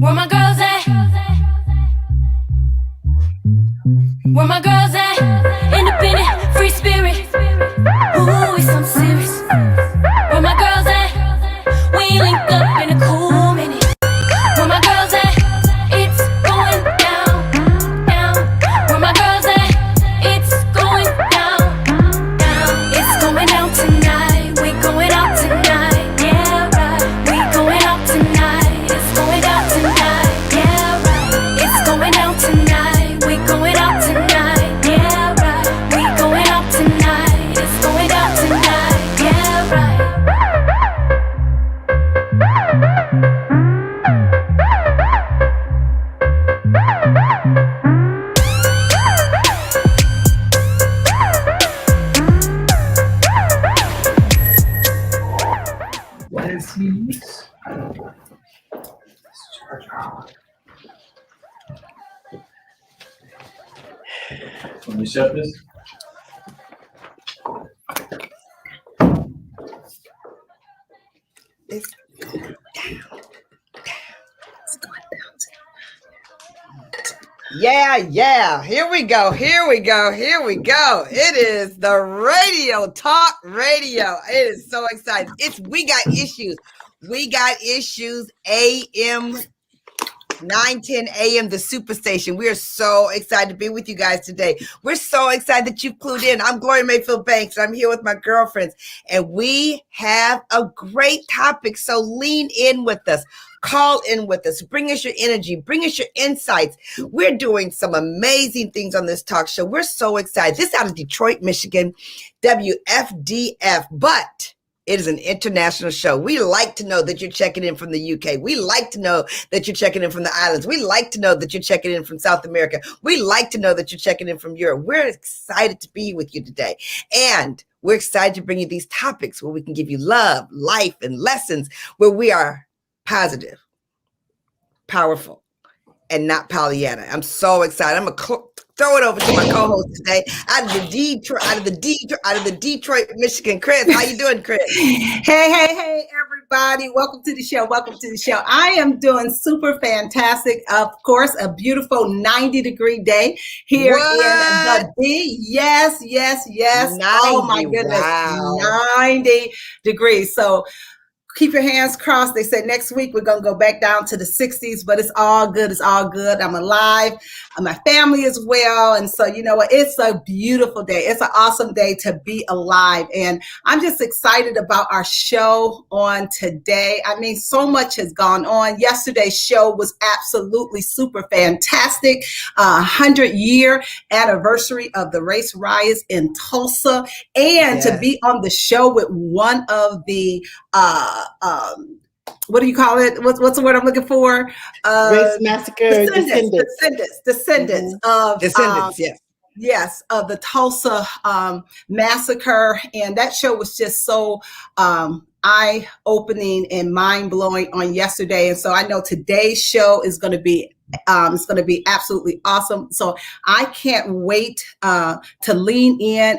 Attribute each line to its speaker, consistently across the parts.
Speaker 1: Where my girls at? Where my girls at? Independent, free spirit. Ooh, it's something serious. Where my girls at? We ain't linked up in a cool minute. Where my girls at? It's going down, down. Where my girls at? It's going down, down. It's going down tonight. We going out tonight. Yeah, right. We going out tonight. It's going down tonight. Yeah, right. It's going down tonight. We going out tonight. Yeah, right. We going out tonight. It's going down tonight. Yeah, right.
Speaker 2: Let's see. Let me shut this.
Speaker 3: Yeah. Here we go. It is the radio, talk radio. It is so exciting. We got issues. AM 9:10 a.m. the Superstation. We are so excited to be with you guys today. We're so excited that you've clued in. I'm Gloria Mayfield Banks. I'm here with my girlfriends, and we have a great topic. So lean in with us. Call in with us. Bring us your energy. Bring us your insights. We're doing some amazing things on this talk show. We're so excited. This is out of Detroit, Michigan, WFDF, but it is an international show. We like to know that you're checking in from the UK. We like to know that you're checking in from the islands. We like to know that you're checking in from South America. We like to know that you're checking in from Europe. We're excited to be with you today. And we're excited to bring you these topics where we can give you love, life, and lessons where we are positive, powerful, and not Pollyanna. I'm so excited. I'm going to throw it over to my co-host today out of the Detroit, Michigan. Chris, how you doing, Chris?
Speaker 4: Hey, everybody. Welcome to the show. I am doing super fantastic. Of course, a beautiful 90-degree day here in the D. Yes.
Speaker 3: 90,
Speaker 4: oh, my goodness.
Speaker 3: Wow.
Speaker 4: 90 degrees. So keep your hands crossed. They said next week we're going to go back down to the 60s, but it's all good. I'm alive. My family is well. And so, you know what? It's a beautiful day. It's an awesome day to be alive. And I'm just excited about our show on today. I mean, so much has gone on. Yesterday's show was absolutely super fantastic. 100-year anniversary of the race riots in Tulsa. And to be on the show with one of the what do you call it? What's the word I'm looking for?
Speaker 5: Race massacre
Speaker 4: descendants of yes, of the Tulsa massacre, and that show was just so eye-opening and mind-blowing on yesterday. And so I know today's show is going to be absolutely awesome. So I can't wait to lean in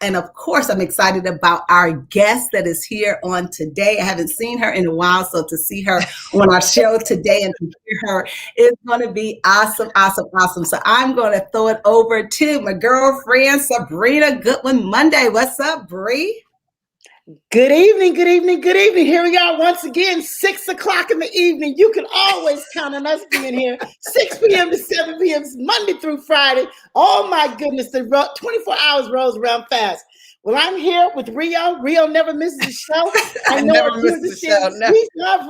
Speaker 4: and of course, I'm excited about our guest that is here on today. I haven't seen her in a while, so to see her on our show today and to hear her is going to be awesome. So I'm going to throw it over to my girlfriend, Sabrina Goodwin Monday. What's up, Bree?
Speaker 5: Good evening. Here we are once again, 6 o'clock in the evening. You can always count on us being here, 6 p.m. to 7 p.m. Monday through Friday. Oh my goodness, the 24 hours rolls around fast. Well, I'm here with Rio. Rio never misses a show.
Speaker 3: I never miss the show. No.
Speaker 5: We love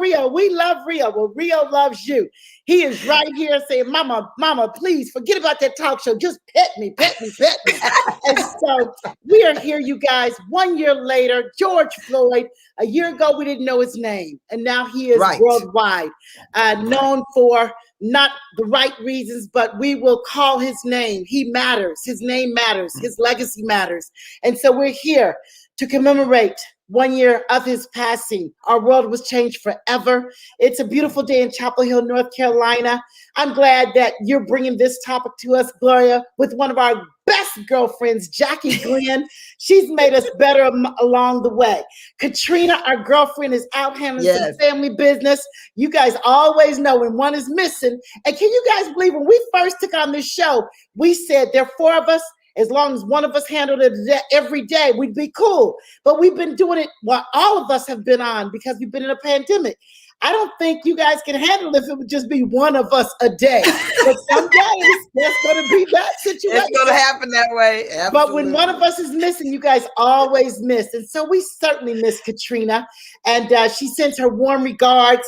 Speaker 5: Rio. Well, Rio loves you. He is right here saying, Mama, please forget about that talk show. Just pet me. And so we are here, you guys, 1 year later. George Floyd, a year ago, we didn't know his name. And now he is worldwide, known for not the right reasons, but we will call his name. He matters. His name matters. His legacy matters. And so we're here to commemorate 1 year of his passing. Our world was changed forever. It's a beautiful day in Chapel Hill, North Carolina. I'm glad that you're bringing this topic to us, Gloria, with one of our best girlfriends, Jackie Glenn. She's made us better along the way. Caterina, our girlfriend, is out handling some family business. You guys always know when one is missing. And can you guys believe when we first took on this show, we said there are 4 of us. As long as one of us handled it every day, we'd be cool. But we've been doing it while all of us have been on because we've been in a pandemic. I don't think you guys can handle it if it would just be one of us a day. But some days, that's going to be that situation.
Speaker 3: It's going to happen that way. Absolutely.
Speaker 5: But when one of us is missing, you guys always miss. And so we certainly miss Caterina. And she sends her warm regards.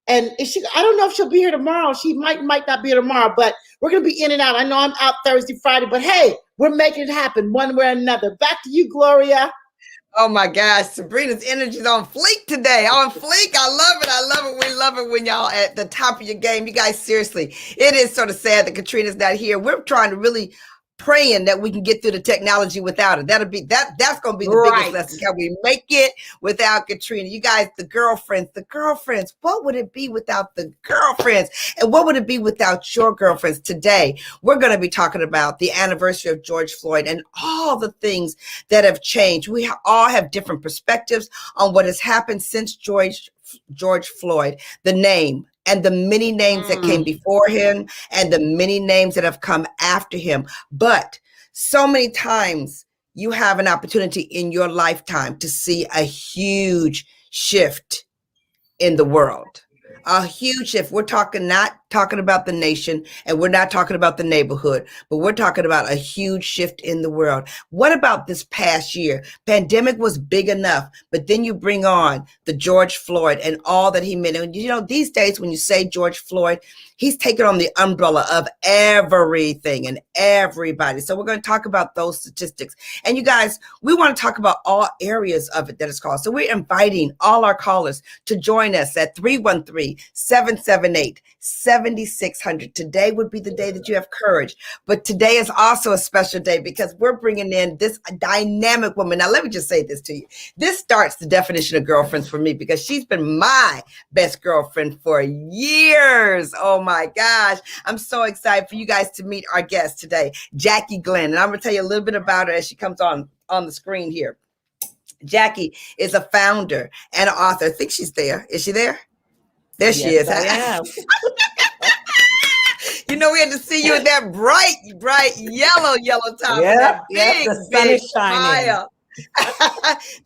Speaker 5: And I don't know if she'll be here tomorrow. She might not be here tomorrow, but we're going to be in and out. I know I'm out Thursday, Friday, but hey, we're making it happen one way or another. Back to you, Gloria.
Speaker 3: Oh my gosh, Sabrina's energy is on fleek today. On fleek. I love it. I love it. We love it when y'all at the top of your game. You guys, seriously, it is sort of sad that Caterina's not here. We're trying to really praying that we can get through the technology without it. That's going to be the biggest lesson. Can we make it without Caterina? You guys, the girlfriends, what would it be without the girlfriends? And what would it be without your girlfriends? Today, we're going to be talking about the anniversary of George Floyd and all the things that have changed. We all have different perspectives on what has happened since George Floyd, the name, and the many names that came before him and the many names that have come after him. But so many times you have an opportunity in your lifetime to see a huge shift in the world. A huge shift. We're not talking about the nation and we're not talking about the neighborhood, but we're talking about a huge shift in the world. What about this past year? Pandemic was big enough, but then you bring on the George Floyd and all that he meant. And you know, these days when you say George Floyd, he's taken on the umbrella of everything and everybody. So we're going to talk about those statistics. And you guys, we want to talk about all areas of it that is caused. So we're inviting all our callers to join us at 313-778-7600. Today would be the day that you have courage. But today is also a special day because we're bringing in this dynamic woman. Now, let me just say this to you. This starts the definition of girlfriends for me because she's been my best girlfriend for years. Oh my gosh. I'm so excited for you guys to meet our guest today, Jackie Glenn. And I'm going to tell you a little bit about her as she comes on the screen here. Jackie is a founder and an author. I think she's there. Is she there? There she is.
Speaker 6: I am.
Speaker 3: You know, we had to see you in that bright yellow top.
Speaker 6: Yeah, the sun is shining.
Speaker 3: Fire.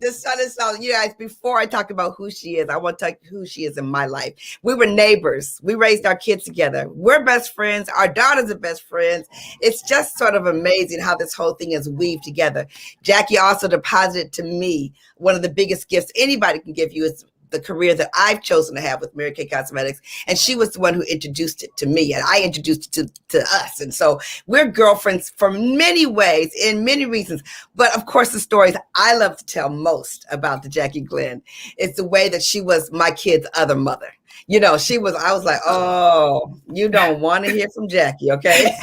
Speaker 3: The sun is shining. You guys, before I talk about who she is, I want to talk who she is in my life. We were neighbors. We raised our kids together. We're best friends. Our daughters are best friends. It's just sort of amazing how this whole thing is weaved together. Jackie also deposited to me one of the biggest gifts anybody can give you is the career that I've chosen to have with Mary Kay Cosmetics. And she was the one who introduced it to me and I introduced it to us. And so we're girlfriends for many ways, in many reasons. But of course, the stories I love to tell most about the Jackie Glenn is the way that she was my kid's other mother. You know, I was like, oh, you don't want to hear from Jackie, okay?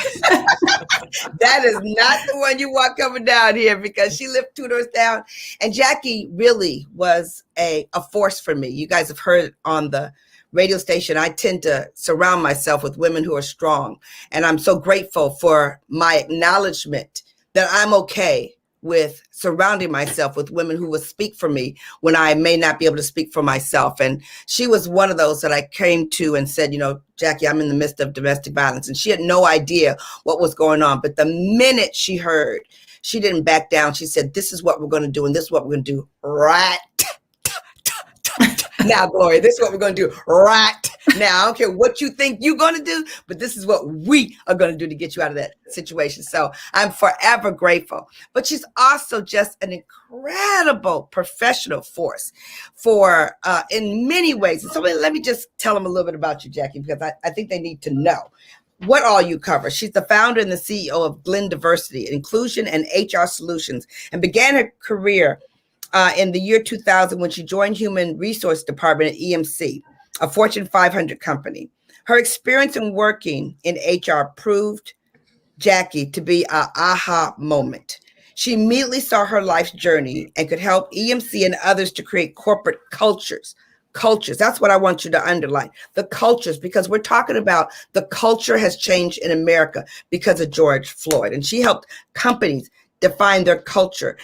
Speaker 3: That is not the one you want coming down here because she lived 2 doors down. And Jackie really was a force for me. You guys have heard on the radio station, I tend to surround myself with women who are strong. And I'm so grateful for my acknowledgement that I'm okay with surrounding myself with women who would speak for me when I may not be able to speak for myself. And she was one of those that I came to and said, you know, Jackie, I'm in the midst of domestic violence. And she had no idea what was going on. But the minute she heard, she didn't back down. She said, this is what we're going to do. And this is what we're going to do right now, Gloria. This is what we're going to do right now. I don't care what you think you're going to do, but this is what we are going to do to get you out of that situation. So I'm forever grateful. But she's also just an incredible professional force for in many ways. And so let me just tell them a little bit about you, Jackie, because I think they need to know what all you cover. She's the founder and the CEO of Glenn Diversity, Inclusion and HR Solutions, and began her career in the year 2000 when she joined Human Resource Department at EMC, a Fortune 500 company. Her experience in working in HR proved Jackie to be an aha moment. She immediately saw her life's journey and could help EMC and others to create corporate cultures. Cultures. That's what I want you to underline. The cultures, because we're talking about the culture has changed in America because of George Floyd. And she helped companies define their culture.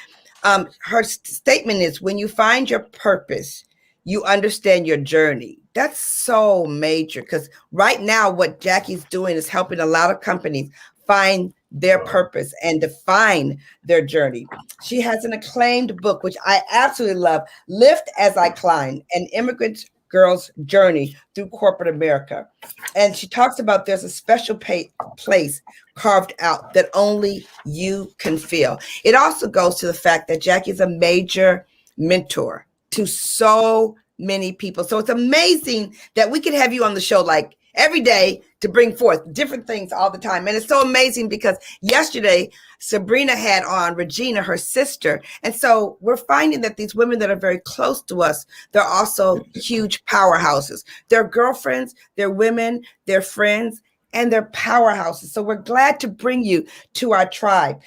Speaker 3: Her statement is, when you find your purpose, you understand your journey. That's so major, because right now what Jackie's doing is helping a lot of companies find their purpose and define their journey. She has an acclaimed book, which I absolutely love, Lift as I Climb, An Immigrant Girl's Journey Through Corporate America. And she talks about there's a special place carved out that only you can feel. It also goes to the fact that Jackie is a major mentor to so many people. So it's amazing that we can have you on the show like every day to bring forth different things all the time. And it's so amazing because yesterday, Sabrina had on Regina, her sister. And so we're finding that these women that are very close to us, they're also huge powerhouses. They're girlfriends, they're women, they're friends, and they're powerhouses. So we're glad to bring you to our tribe.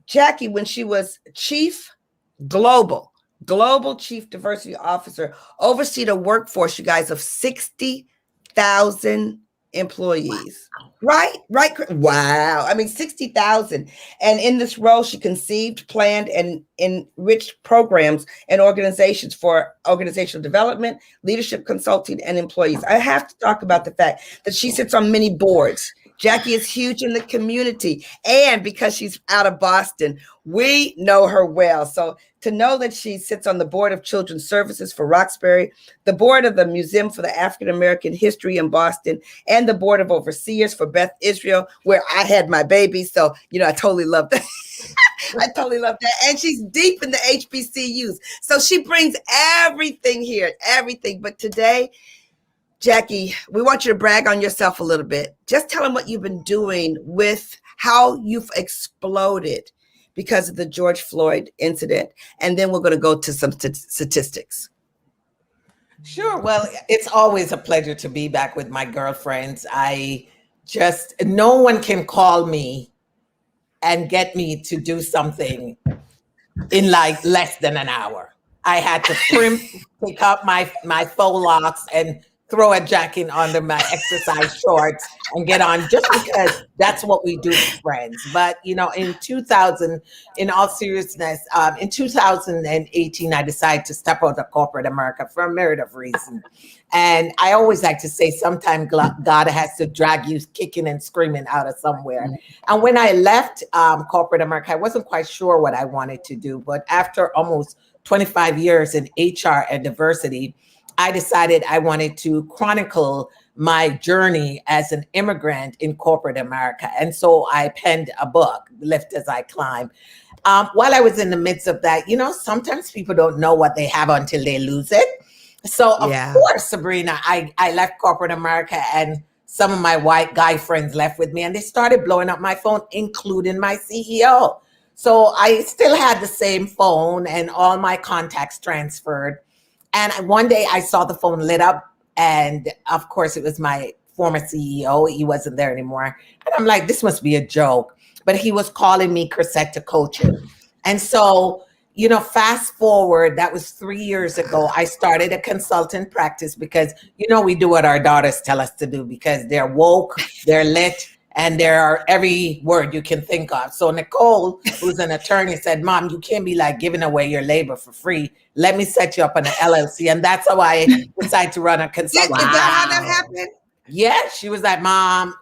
Speaker 3: Jackie, when she was Global Chief Diversity Officer, overseed a workforce, you guys, of 60,000 employees. Right? Wow. I mean, 60,000. And in this role, she conceived, planned, and enriched programs and organizations for organizational development, leadership consulting, and employees. I have to talk about the fact that she sits on many boards. Jackie is huge in the community. And because she's out of Boston, we know her well. So to know that she sits on the board of Children's Services for Roxbury, the board of the Museum for the African American History in Boston, and the board of overseers for Beth Israel, where I had my baby. So, I totally love that. I totally love that. And she's deep in the HBCUs. So she brings everything here, everything. But today, Jackie, we want you to brag on yourself a little bit. Just tell them what you've been doing with how you've exploded because of the George Floyd incident. And then we're going to go to some statistics.
Speaker 6: Sure. Well, it's always a pleasure to be back with my girlfriends. No one can call me and get me to do something in like less than an hour. I had to pick up my faux locks and throw a jacket under my exercise shorts and get on, just because that's what we do with friends. But, in all seriousness, in 2018, I decided to step out of corporate America for a myriad of reasons. And I always like to say, sometimes God has to drag you kicking and screaming out of somewhere. And when I left corporate America, I wasn't quite sure what I wanted to do. But after almost 25 years in HR and diversity, I decided I wanted to chronicle my journey as an immigrant in corporate America. And so I penned a book, Lift as I Climb. While I was in the midst of that, sometimes people don't know what they have until they lose it. So of course, Sabrina, I left corporate America, and some of my white guy friends left with me, and they started blowing up my phone, including my CEO. So I still had the same phone and all my contacts transferred. And one day I saw the phone lit up, and of course it was my former CEO. He wasn't there anymore. And I'm like, this must be a joke. But he was calling me Crisette to coach him. And so, fast forward, that was 3 years ago, I started a consultant practice because, we do what our daughters tell us to do because they're woke, they're lit, and there are every word you can think of. So Nicole, who's an attorney, said, Mom, you can't be like giving away your labor for free. Let me set you up on an LLC. And that's how I decided to run a consulting.
Speaker 3: Is that how that happened?
Speaker 6: Yeah, she was like, Mom,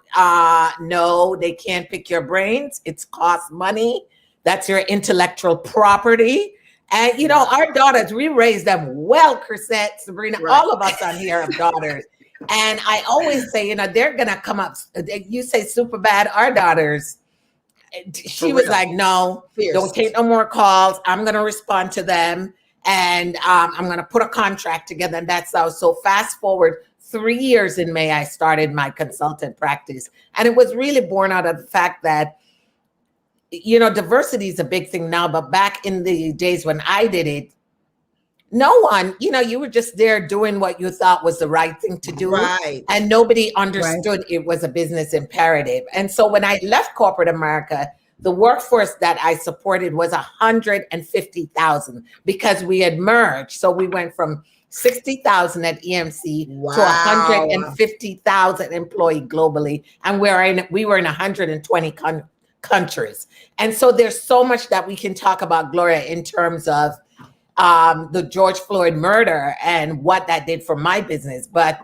Speaker 6: no, they can't pick your brains. It's cost money. That's your intellectual property. And, our daughters, we raised them well, Crisette, Sabrina, all of us on here have daughters. And I always say, they're going to come up. You say super bad, our daughters. She was like, no, don't take no more calls. I'm going to respond to them. And I'm going to put a contract together. And that's how. So fast forward 3 years in May, I started my consultant practice. And it was really born out of the fact that, diversity is a big thing now. But back in the days when I did it, no one, you were just there doing what you thought was the right thing to do.
Speaker 3: Right.
Speaker 6: And nobody understood it was a business imperative. And so when I left corporate America, the workforce that I supported was 150,000 because we had merged. So we went from 60,000 at EMC to
Speaker 3: Wow.
Speaker 6: 150,000 employee globally. And we were in 120 countries. And so there's so much that we can talk about, Gloria, in terms of the George Floyd murder and what that did for my business. But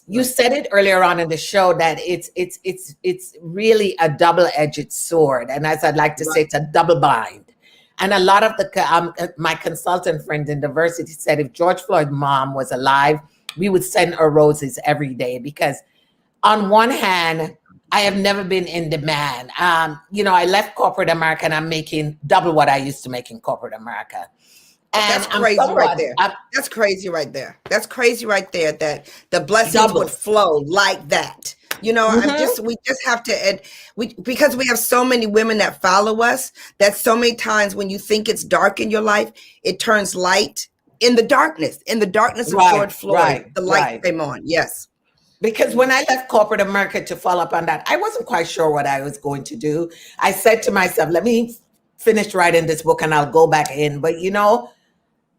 Speaker 6: you said it earlier on in the show that it's really a double-edged sword. And as I'd like to say, it's a double bind. And a lot of my consultant friends in diversity said if George Floyd's mom was alive, we would send her roses every day, because on one hand, I have never been in demand. I left corporate America and I'm making double what I used to make in corporate America. And
Speaker 3: that's crazy right there. That's crazy right there. That's crazy right there, that the blessings would flow like that. We just have to, because we have so many women that follow us, that so many times when you think it's dark in your life, it turns light in the darkness of George Floyd. The light came on. Yes.
Speaker 6: Because when I left corporate America, to follow up on that, I wasn't quite sure what I was going to do. I said to myself, let me finish writing this book and I'll go back in. But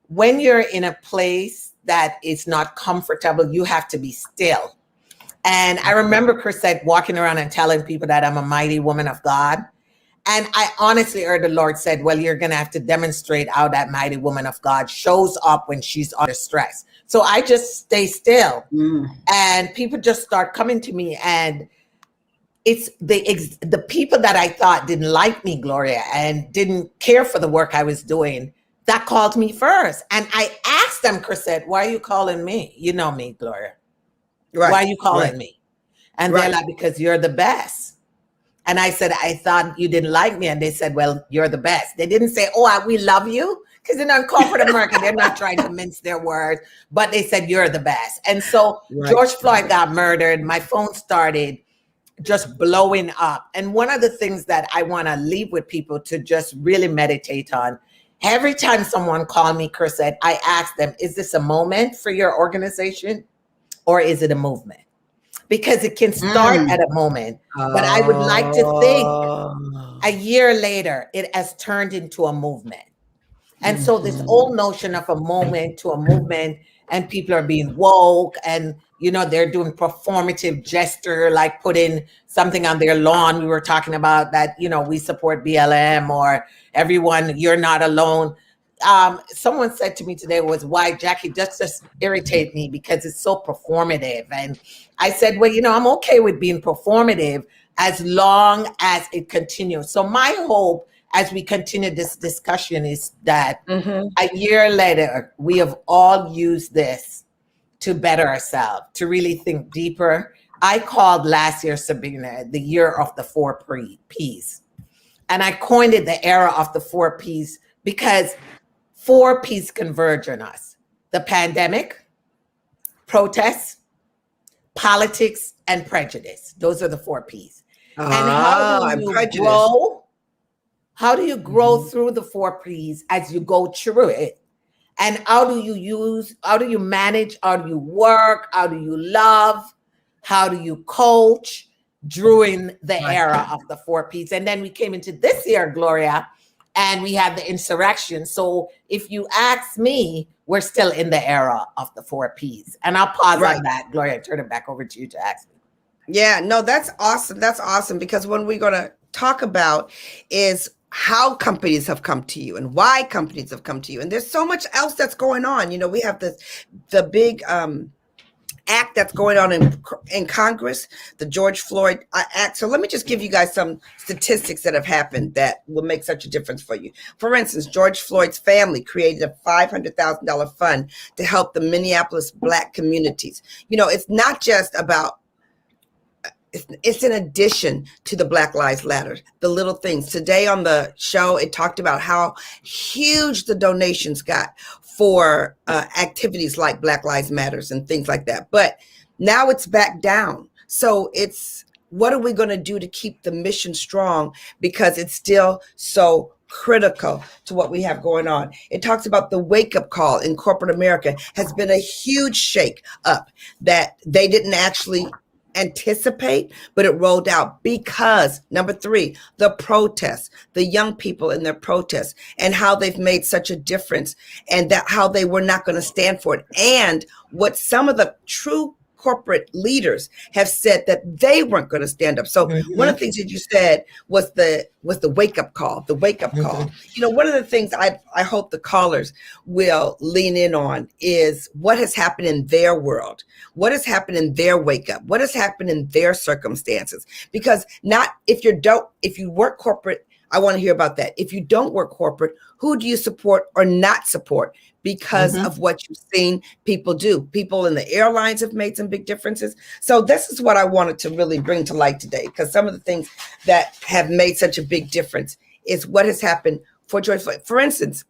Speaker 6: when you're in a place that is not comfortable, you have to be still. And I remember Crisette walking around and telling people that I'm a mighty woman of God. And I honestly heard the Lord said, well, you're going to have to demonstrate how that mighty woman of God shows up when she's under stress. So I just stay still. And people just start coming to me. And it's the people that I thought didn't like me, Gloria, and didn't care for the work I was doing, that called me first. And I asked them, Crisette, why are you calling me? You know me, Gloria. Right. Why are you calling me? And they're like, because you're the best. And I said, I thought you didn't like me. And they said, well, you're the best. They didn't say, we love you. Because in corporate America, they're not trying to mince their words. But they said, you're the best. And so George Floyd got murdered. My phone started just blowing up. And one of the things that I want to leave with people to just really meditate on, every time someone called me, Crisette, I ask them, is this a moment for your organization or is it a movement? Because it can start at a moment, but I would like to think a year later, it has turned into a movement. And so this old notion of a moment to a movement, and people are being woke, and they're doing performative gesture, like putting something on their lawn. We were talking about that, we support BLM, or everyone, you're not alone. Someone said to me today was, why, Jackie, just irritate me because it's so performative. And I said, well, I'm okay with being performative as long as it continues. So my hope as we continue this discussion is that a year later, we have all used this to better ourselves, to really think deeper. I called last year, Sabrina, the year of the 4 Ps. And I coined it the era of the 4 Ps because 4 Ps converge on us: the pandemic, protests, politics, and prejudice. Those are the 4 Ps. And how do you grow? How do you grow through the 4 Ps as you go through it? And how do you manage, how do you work, how do you love, how do you coach during the era of the 4 Ps? And then we came into this year, Gloria, and we had the insurrection. So if you ask me, we're still in the era of the 4 Ps. And I'll pause on that, Gloria, turn it back over to you to ask me.
Speaker 3: Yeah, no, that's awesome. That's awesome, because what we're going to talk about is how companies have come to you and why companies have come to you. And there's so much else that's going on. We have the big act that's going on in Congress, the George Floyd Act. So let me just give you guys some statistics that have happened that will make such a difference for you. For instance, George Floyd's family created a $500,000 fund to help the Minneapolis Black communities. It's not just about, it's in addition to the Black Lives Matter, the little things. Today on the show, it talked about how huge the donations got for activities like Black Lives Matters and things like that. But now it's back down. So it's, what are we going to do to keep the mission strong? Because it's still so critical to what we have going on. It talks about the wake-up call in corporate America has been a huge shake up, that they didn't actually anticipate, but it rolled out because, number 3, the protests, the young people in their protests, and how they've made such a difference, and that how they were not going to stand for it, and what some of the true corporate leaders have said that they weren't going to stand up. So one of the things that you said was the wake-up call, call. You know, one of the things I hope the callers will lean in on is what has happened in their world, what has happened in their wake-up, what has happened in their circumstances. Because not if you work corporate, I want to hear about that. If you don't work corporate, who do you support or not support? Because of what you've seen people do. People in the airlines have made some big differences. So this is what I wanted to really bring to light today, because some of the things that have made such a big difference is what has happened for George Floyd. For instance,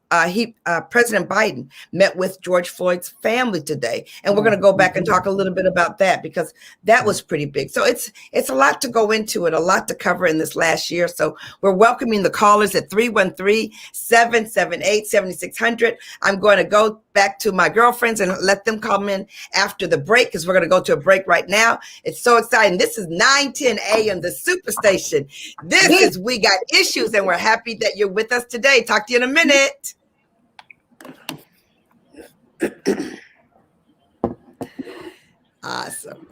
Speaker 3: President Biden met with George Floyd's family today, and we're going to go back and talk a little bit about that because that was pretty big. So it's a lot to go into and a lot to cover in this last year. So we're welcoming the callers at 313-778-7600. I'm going to go back to my girlfriends and let them come in after the break because we're going to go to a break right now. It's so exciting. This is 9:10 a.m. the Superstation. This is We Got Issues, and we're happy that you're with us today. Talk to you in a minute. Awesome.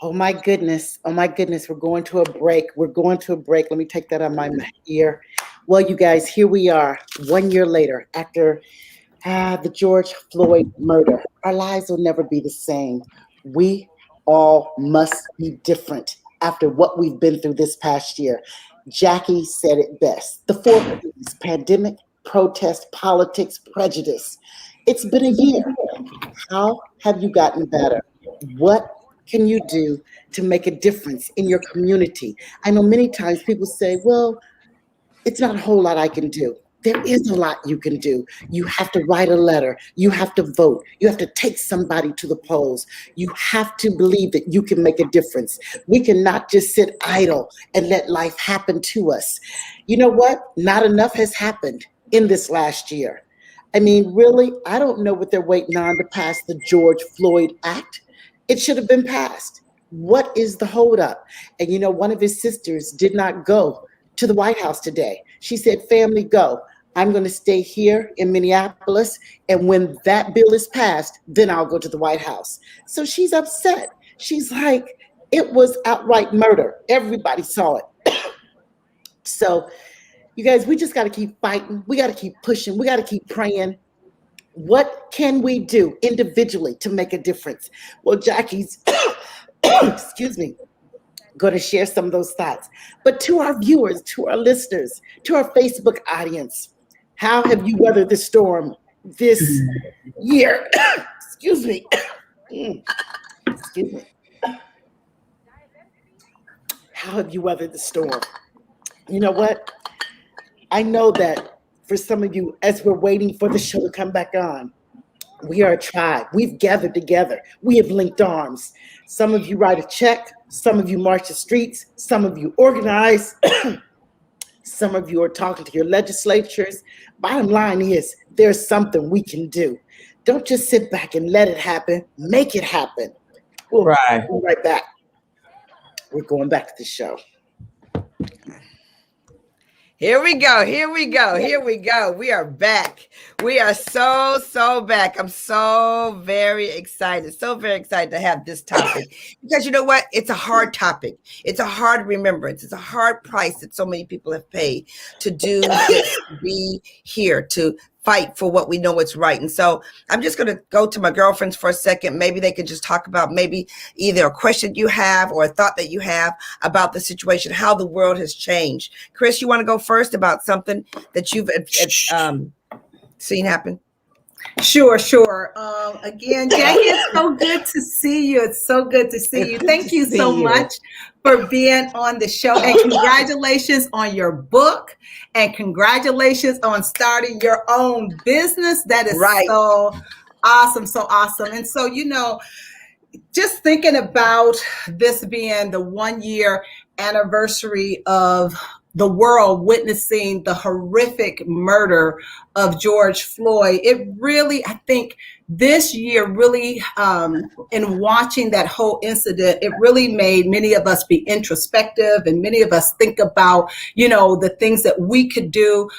Speaker 5: Oh my goodness. We're going to a break. Let me take that on my ear. Well, you guys, here we are 1 year later after the George Floyd murder. Our lives will never be the same. We all must be different after what we've been through this past year. Jackie said it best. The 4 P's: pandemic, protest, politics, prejudice. It's been a year. How have you gotten better? What can you do to make a difference in your community? I know many times people say, well, it's not a whole lot I can do. There is a lot you can do. You have to write a letter. You have to vote. You have to take somebody to the polls. You have to believe that you can make a difference. We cannot just sit idle and let life happen to us. You know what? Not enough has happened in this last year. I mean, really, I don't know what they're waiting on to pass the George Floyd Act. It should have been passed. What is the holdup? And you know, one of his sisters did not go to the White House today. She said, family, go. I'm going to stay here in Minneapolis. And when that bill is passed, then I'll go to the White House. So she's upset. She's like, it was outright murder. Everybody saw it. So you guys, we just got to keep fighting. We got to keep pushing. We got to keep praying. What can we do individually to make a difference? Well, Jackie's, excuse me, going to share some of those thoughts. But to our viewers, to our listeners, to our Facebook audience, how have you weathered the storm this year? Excuse me. Excuse me. How have you weathered the storm? You know what? I know that for some of you, as we're waiting for the show to come back on, we are a tribe. We've gathered together. We have linked arms. Some of you write a check. Some of you march the streets. Some of you organize. Some of you are talking to your legislatures. Bottom line is, there's something we can do. Don't just sit back and let it happen. Make it happen. We'll be right back. We're going back to the show.
Speaker 3: Here we go. We are back. We are so back. I'm so very excited to have this topic because you know what? It's a hard topic. It's a hard remembrance. It's a hard price that so many people have paid to do this, to be here, to fight for what we know is right. And so I'm just going to go to my girlfriends for a second. Maybe they can just talk about maybe either a question you have or a thought that you have about the situation, how the world has changed. Chris, you want to go first about something that you've seen happen?
Speaker 4: Sure. Again, Jackie, it's so good to see you. It's so good to see you. Thank you so much for being on the show. And congratulations on your book. And congratulations on starting your own business. That is so awesome. So awesome. And so, you know, just thinking about this being the 1 year anniversary of the world witnessing the horrific murder of George Floyd, it really, I think, this year really, in watching that whole incident, it really made many of us be introspective, and many of us think about, the things that we could do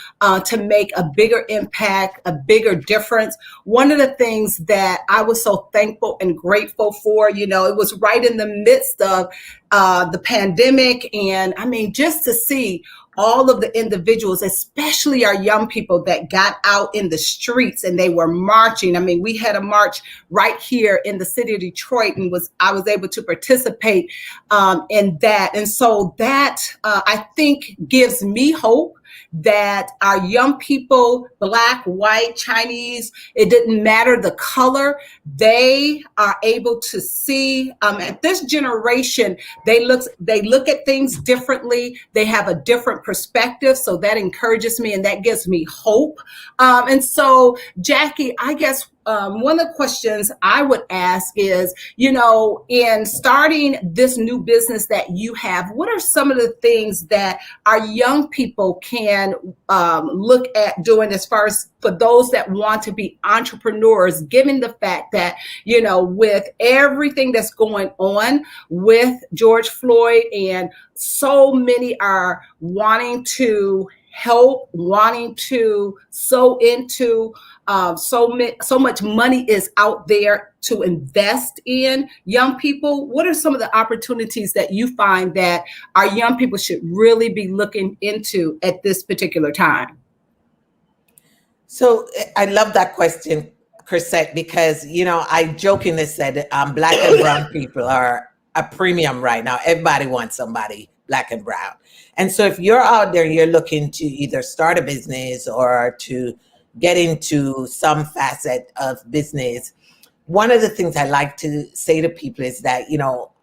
Speaker 4: to make a bigger impact, a bigger difference. One of the things that I was so thankful and grateful for, it was right in the midst of the pandemic. And I mean, just to see all of the individuals, especially our young people that got out in the streets and they were marching. I mean, we had a march right here in the city of Detroit, and I was able to participate in that. And so that I think gives me hope that our young people, Black, white, Chinese, it didn't matter the color, they are able to see, at this generation, they look at things differently. They have a different perspective. So that encourages me and that gives me hope. And so, Jackie, I guess one of the questions I would ask is, in starting this new business that you have, what are some of the things that our young people can look at doing, as far as for those that want to be entrepreneurs, given the fact that, with everything that's going on with George Floyd, and so many are wanting to help, wanting to sow into, so much money is out there to invest in young people. What are some of the opportunities that you find that our young people should really be looking into at this particular time?
Speaker 6: So I love that question, Crisette, because, I jokingly said Black and brown people are a premium right now. Everybody wants somebody Black and brown. And so if you're out there, you're looking to either start a business or to get into some facet of business, one of the things I like to say to people is that,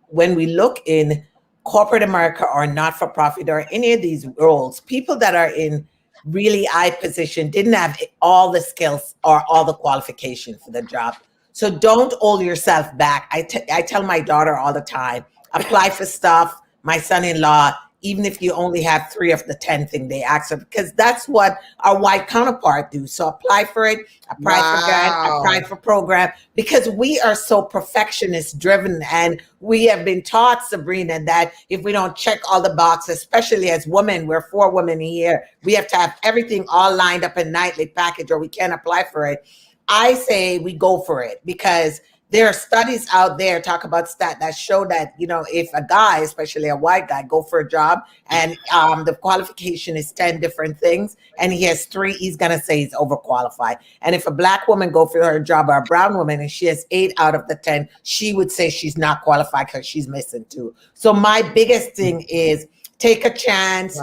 Speaker 6: when we look in corporate America or not-for-profit or any of these roles, people that are in really high position didn't have all the skills or all the qualifications for the job. So don't hold yourself back. I tell my daughter all the time, apply for stuff. My son-in-law, even if you only have 3 of the 10 thing they ask for, because that's what our white counterpart do. So apply for it, apply for grant, apply for program, because we are so perfectionist driven. And we have been taught, Sabrina, that if we don't check all the boxes, especially as women, we're 4 women here, we have to have everything all lined up and nicely packaged or we can't apply for it. I say we go for it, because there are studies out there talk about that show that, if a guy, especially a white guy, go for a job and the qualification is 10 different things and he has 3, he's going to say he's overqualified. And if a Black woman go for her job or a brown woman and she has 8 out of the 10, she would say she's not qualified because she's missing 2. So my biggest thing is take a chance,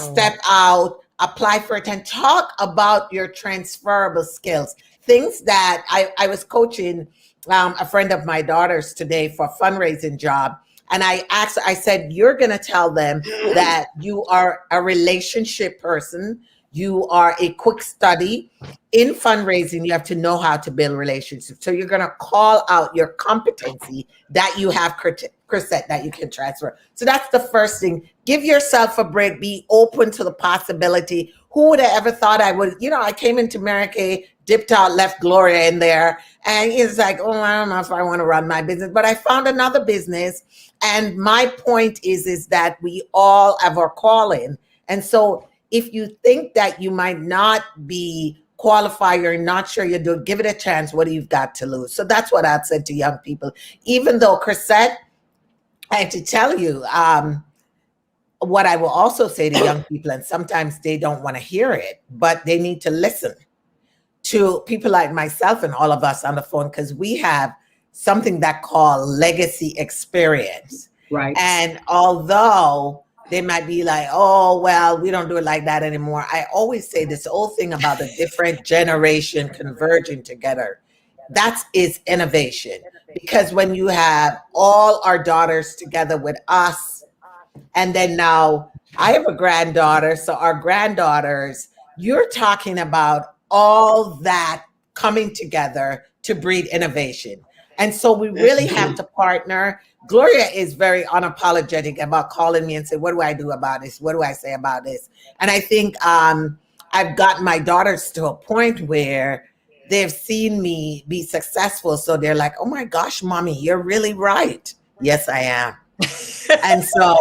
Speaker 6: step out, apply for it, and talk about your transferable skills. Things that I was coaching a friend of my daughter's today for a fundraising job. And I said, you're going to tell them that you are a relationship person. You are a quick study. In fundraising, you have to know how to build relationships. So you're going to call out your competency that you have, Crisette, that you can transfer. So that's the first thing. Give yourself a break. Be open to the possibility. Who would have ever thought I would, I came into America, dipped out, left Gloria in there. And it's like, I don't know if I want to run my business, but I found another business. And my point is that we all have our calling. And so if you think that you might not be qualified, you're not sure you do, give it a chance. What do you've got to lose? So that's what I'd say to young people. Even though, Crisette, I have to tell you, what I will also say to young people, and sometimes they don't want to hear it, but they need to listen to people like myself and all of us on the phone, because we have something that called legacy experience.
Speaker 4: Right.
Speaker 6: And although they might be like, oh, well, we don't do it like that anymore. I always say this whole thing about the different generation converging together. That is innovation. Because when you have all our daughters together with us, and then now I have a granddaughter, so our granddaughters, you're talking about all that coming together to breed innovation. And so we really have to partner. Gloria is very unapologetic about calling me and say, what do I do about this? What do I say about this? And I think I've gotten my daughters to a point where they've seen me be successful. So they're like, oh my gosh, mommy, you're really right. Yes, I am. And so,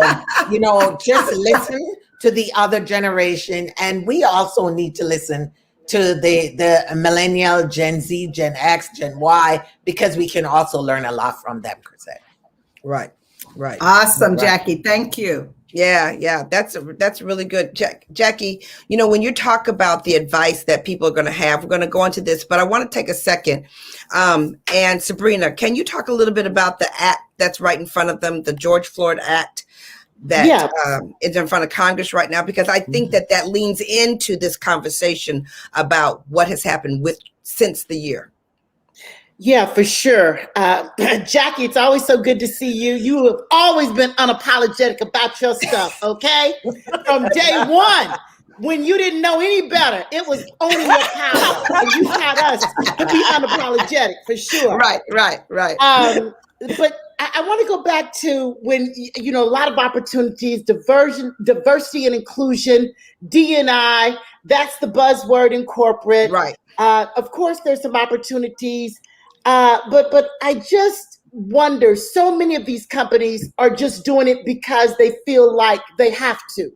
Speaker 6: you know, just listen to the other generation. And we also need to listen to the millennial, Gen Z, Gen X, Gen Y, because we can also learn a lot from them, Crisette.
Speaker 3: Right. Right.
Speaker 4: Awesome,
Speaker 3: Right.
Speaker 4: Jackie. Thank you.
Speaker 3: Yeah, that's really good, Jackie. You know, when you talk about the advice that people are going to have, we're going to go into this, but I want to take a second. And Sabrina, can you talk a little bit about the act that's right in front of them, the George Floyd Act that is in front of Congress right now? Because I think that leans into this conversation about what has happened since the year.
Speaker 5: Yeah, for sure. Jackie, it's always so good to see you. You have always been unapologetic about your stuff, okay? From day one, when you didn't know any better, it was only your power. And you taught us to be unapologetic, for sure.
Speaker 3: Right.
Speaker 5: But I want to go back to when, you know, a lot of opportunities, diversity and inclusion, D&I, that's the buzzword in corporate.
Speaker 3: Right.
Speaker 5: Of course, there's some opportunities. But I just wonder, so many of these companies are just doing it because they feel like they have to.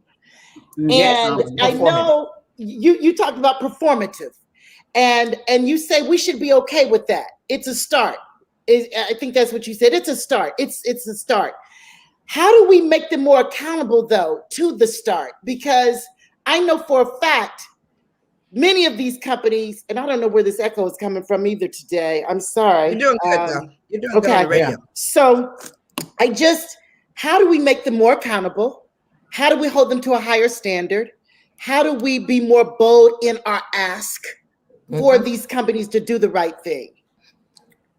Speaker 4: Yes,
Speaker 5: And I know you talked about performative, and you say we should be okay with that. It's a start. I think that's what you said. It's a start. It's a start. How do we make them more accountable, though, to the start? Because I know for a fact, many of these companies, and I don't know where this echo is coming from either today. I'm sorry.
Speaker 3: You're doing good, though. You're doing good on the radio.
Speaker 5: Yeah. So how do we make them more accountable? How do we hold them to a higher standard? How do we be more bold in our ask for these companies to do the right thing?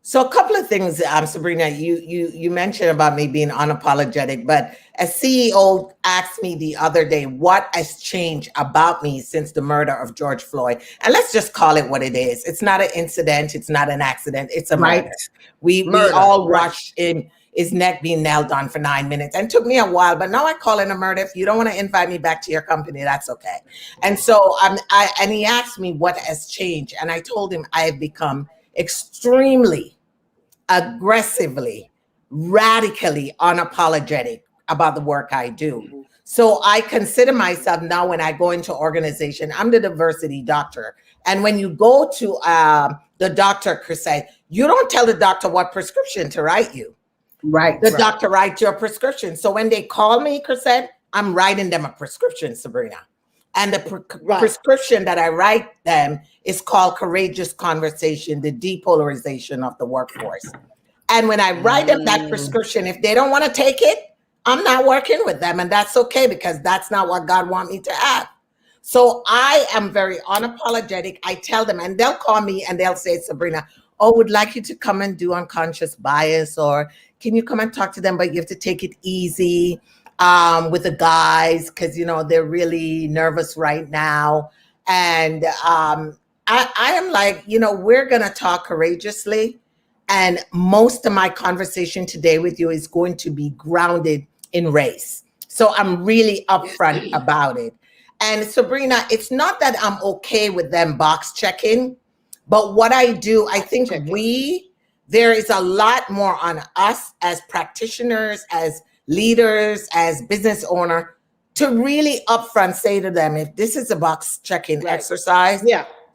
Speaker 6: So a couple of things, Sabrina, you mentioned about me being unapologetic, but a CEO asked me the other day, what has changed about me since the murder of George Floyd? And let's just call it what it is. It's not an incident. It's not an accident. It's a murder. We all watched his neck being nailed on for 9 minutes, and it took me a while, but now I call it a murder. If you don't want to invite me back to your company, that's okay. And so and he asked me what has changed. And I told him I have become extremely, aggressively, radically unapologetic about the work I do. So I consider myself now, when I go into organization, I'm the diversity doctor. And when you go to the doctor, Crisette, you don't tell the doctor what prescription to write you.
Speaker 4: Right.
Speaker 6: The doctor writes your prescription. So when they call me, Crisette, I'm writing them a prescription, Sabrina. And the prescription that I write them is called Courageous Conversation, the Depolarization of the Workforce. And when I write them that prescription, if they don't want to take it, I'm not working with them. And that's okay, because that's not what God wants me to have. So I am very unapologetic. I tell them, and they'll call me and they'll say, Sabrina, would like you to come and do unconscious bias, or can you come and talk to them, but you have to take it easy with the guys, because, you know, they're really nervous right now. And I am like, you know, we're going to talk courageously. And most of my conversation today with you is going to be grounded in race. So I'm really upfront about it. And Sabrina, it's not that I'm okay with them box checking, but what I do, I think there is a lot more on us as practitioners, as leaders, as business owner, to really upfront say to them, if this is a box checking exercise,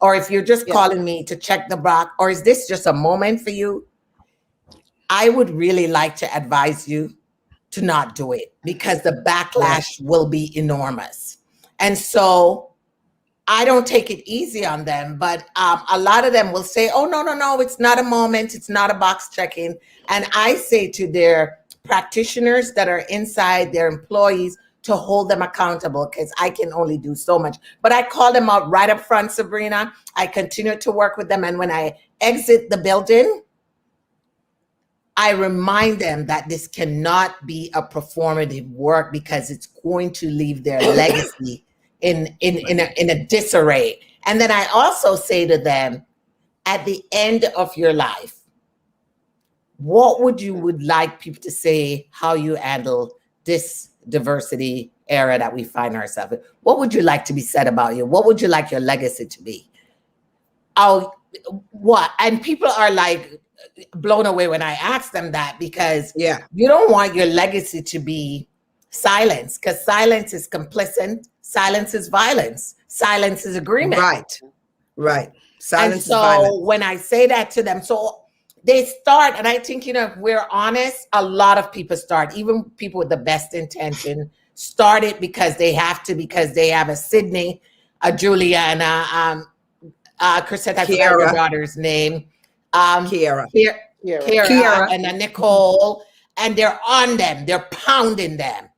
Speaker 6: or if you're just calling me to check the box, or is this just a moment for you? I would really like to advise you to not do it, because the backlash will be enormous. And so I don't take it easy on them, but a lot of them will say, oh, no, it's not a moment. It's not a box checking. And I say to their practitioners that are inside, their employees, to hold them accountable, because I can only do so much. But I call them out right up front, Sabrina. I continue to work with them. And when I exit the building, I remind them that this cannot be a performative work, because it's going to leave their legacy in a disarray. And then I also say to them, at the end of your life, what would like people to say how you handle this diversity era that we find ourselves in? What would you like to be said about you? What would you like your legacy to be? oh, what? And people are like blown away when I ask them that, because you don't want your legacy to be silence, because silence is complicit, silence is violence, silence is agreement.
Speaker 3: Right. Silence
Speaker 6: and so
Speaker 3: is violence.
Speaker 6: When I say that to them, so they start, and I think, if we're honest, a lot of people start, even people with the best intention, start it because they have to, because they have a Sydney, a Julia, and a Crisette, I forgot your daughter's name. Kiara, and a Nicole, and they're on them, they're pounding them.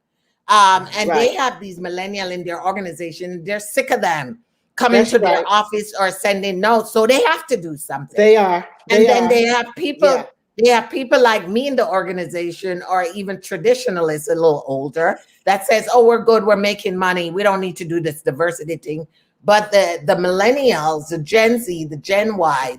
Speaker 6: And they have these millennials in their organization, they're sick of them coming to their office or sending notes. So they have to do something.
Speaker 5: They are.
Speaker 6: Then they have people, they have people like me in the organization, or even traditionalists a little older, that says, oh, we're good, we're making money, we don't need to do this diversity thing. But the millennials, the Gen Z, the Gen Y,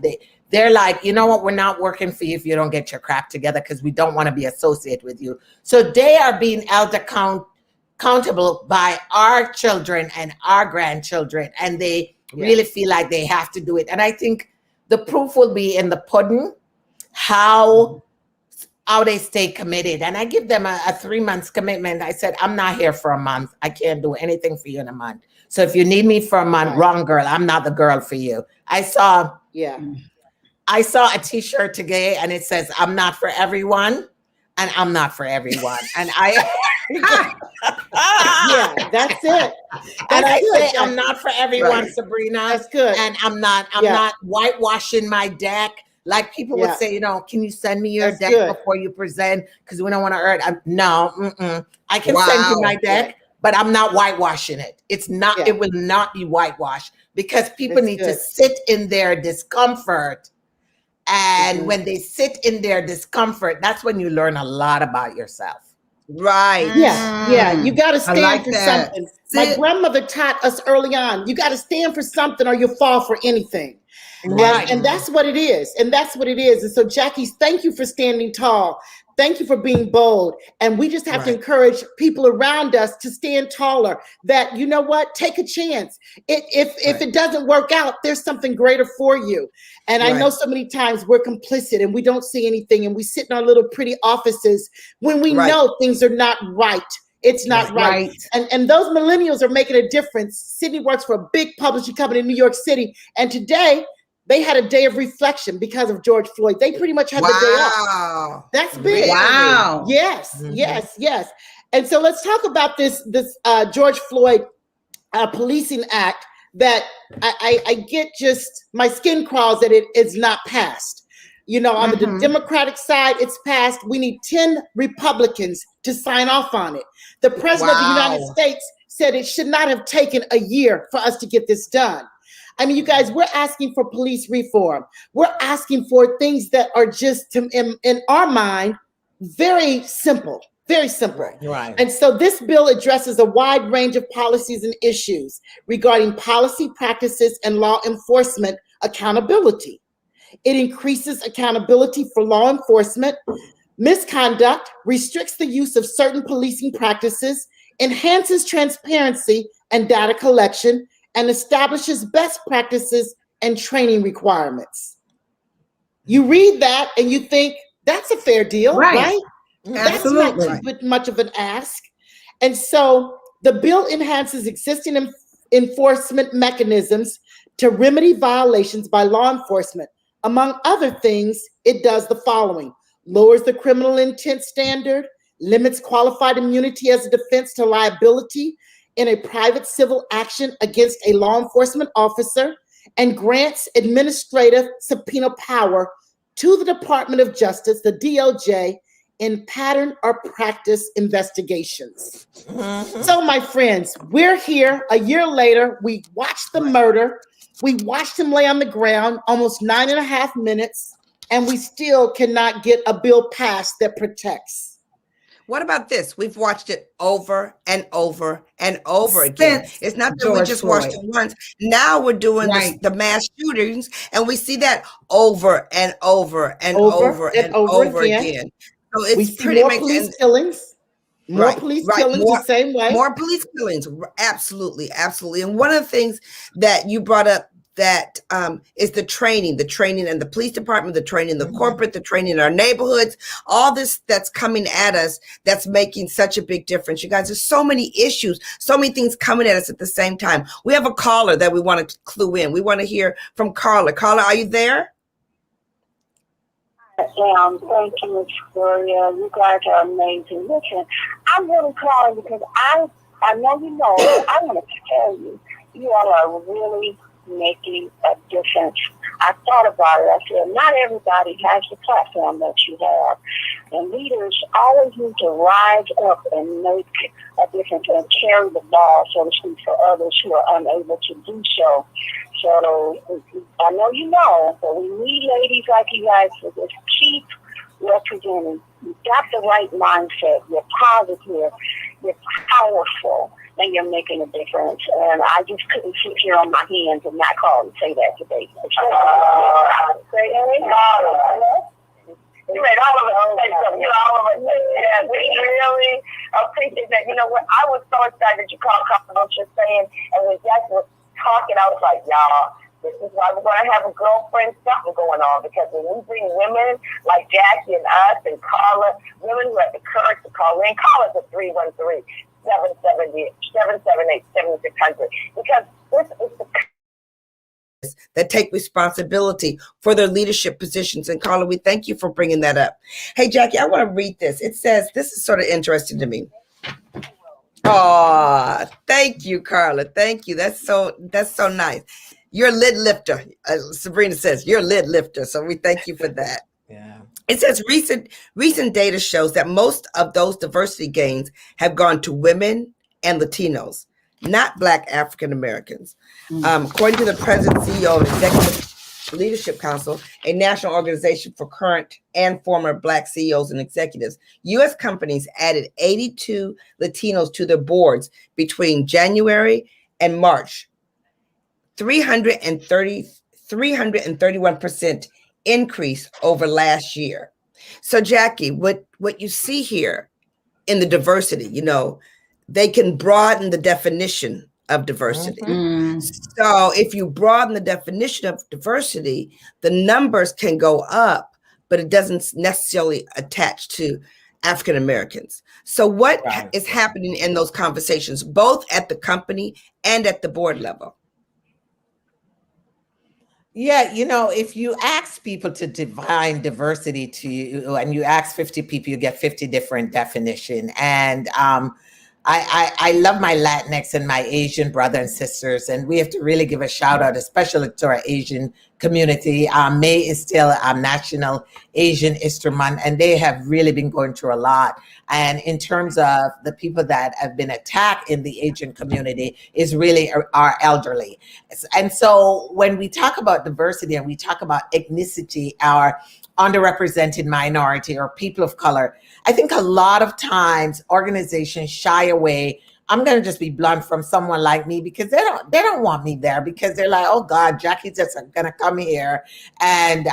Speaker 6: they're like, you know what, we're not working for you if you don't get your crap together, because we don't want to be associated with you. So they are being held accountable by our children and our grandchildren, and they really feel like they have to do it. And I think the proof will be in the pudding, how they stay committed. And I give them a 3 months commitment. I said, I'm not here for a month. I can't do anything for you in a month. So if you need me for a month, wrong girl, I'm not the girl for you. I saw a t-shirt today, and it says, I'm not for everyone, and I'm not for everyone. And
Speaker 5: that's it.
Speaker 6: And I say, I'm not for everyone, Sabrina.
Speaker 5: That's good.
Speaker 6: And I'm not whitewashing my deck. Like people would say, can you send me your deck before you present? Because we don't want to hurt. I can send you my deck, but I'm not whitewashing it. It's not, it will not be whitewashed, because people need to sit in their discomfort. And when they sit in their discomfort, that's when you learn a lot about yourself.
Speaker 3: Right.
Speaker 5: Yeah. You got to stand for something. My grandmother taught us early on, you got to stand for something or you'll fall for anything. Right. And that's what it is. And so, Jackie, thank you for standing tall. Thank you for being bold. And we just have to encourage people around us to stand taller, that, you know what, take a chance. If it doesn't work out, there's something greater for you. And I know so many times we're complicit and we don't see anything, and we sit in our little pretty offices when we know things are not right. It's not right. And those millennials are making a difference. Sydney works for a big publishing company in New York City. And today, they had a day of reflection because of George Floyd. They pretty much had the day off. That's big.
Speaker 3: Wow.
Speaker 5: Yes. And so let's talk about this George Floyd Policing Act that I get, just my skin crawls that it is not passed. On the Democratic side, it's passed. We need 10 Republicans to sign off on it. The president of the United States said it should not have taken a year for us to get this done. I mean, you guys, we're asking for police reform. We're asking for things that are just, in our mind, very simple. Very simple.
Speaker 6: Right.
Speaker 5: And so this bill addresses a wide range of policies and issues regarding policy practices and law enforcement accountability. It increases accountability for law enforcement, misconduct, restricts the use of certain policing practices, enhances transparency and data collection, and establishes best practices and training requirements. You read that and you think that's a fair deal, right?
Speaker 3: Absolutely.
Speaker 5: That's not much of an ask. And so the bill enhances existing enforcement mechanisms to remedy violations by law enforcement. Among other things, it does the following: lowers the criminal intent standard, limits qualified immunity as a defense to liability in a private civil action against a law enforcement officer, and grants administrative subpoena power to the Department of Justice, the DOJ, in pattern or practice investigations. So, my friends, we're here a year later. We watched the murder. We watched him lay on the ground almost 9.5 minutes, and we still cannot get a bill passed that protects.
Speaker 3: What about this? We've watched it over and over and over again. It's not that we just watched it once. Now we're doing the mass shootings, and we see that over and over and over again. So it's pretty much
Speaker 5: police killings. More police killings the same way.
Speaker 3: More police killings. Absolutely. And one of the things that you brought up that is the training in the police department, the training in the corporate, the training in our neighborhoods, all this that's coming at us that's making such a big difference. You guys, there's so many issues, so many things coming at us at the same time. We have a caller that we want to clue in. We want to hear from Carla. Carla, are you there?
Speaker 7: Thank you, Miss Gloria. You guys are amazing. Listen, I'm really calling because I know you know, I want to tell you, you all are really making a difference. I thought about it. I said, not everybody has the platform that you have. And leaders always need to rise up and make a difference and carry the ball, so to speak, for others who are unable to do so. So I know you know, but we need ladies like you guys to just keep representing. You've got the right mindset. You're positive. You're powerful. And you're making a difference. And I just couldn't sit here on my hands and not call and say that today. You made all of us say something. All of us say, yeah, we really appreciate that. You know what? I was so excited you called what you're saying. And when Jack was talking, I was like, y'all, this is why we're going to have a girlfriend something going on. Because when we bring women like Jackie and us and Carla, women who have the courage to call in, call us at 313-778-7600. Because this is the
Speaker 3: that take responsibility for their leadership positions. And Carla, we thank you for bringing that up. Hey, Jackie, I want to read this. It says, this is sort of interesting to me. Oh, thank you, Carla. Thank you. That's so nice. You're a lid lifter. Sabrina says you're a lid lifter. So we thank you for that.
Speaker 6: Yeah.
Speaker 3: It says recent data shows that most of those diversity gains have gone to women and Latinos, not Black African Americans. According to the president CEO of Executive Leadership Council, a national organization for current and former Black CEOs and executives, U.S. companies added 82 Latinos to their boards between January and March, 331% increase over last year. So, Jackie, what you see here in the diversity, you know, they can broaden the definition of diversity. So if you broaden the definition of diversity, the numbers can go up, but it doesn't necessarily attach to African Americans. So what is happening in those conversations, both at the company and at the board level?
Speaker 6: Yeah, you know, if you ask people to define diversity to you, and you ask 50 people, you get 50 different definition. And I love my Latinx and my Asian brother and sisters, and we have to really give a shout out, especially to our Asian community. May is still National Asian Easter Month, and they have really been going through a lot. And in terms of the people that have been attacked in the Asian community is really our elderly. And so when we talk about diversity and we talk about ethnicity, our underrepresented minority or people of color, I think a lot of times organizations shy away. I'm going to just be blunt, from someone like me, because they don't want me there, because they're like, oh God, Jackie's just going to come here and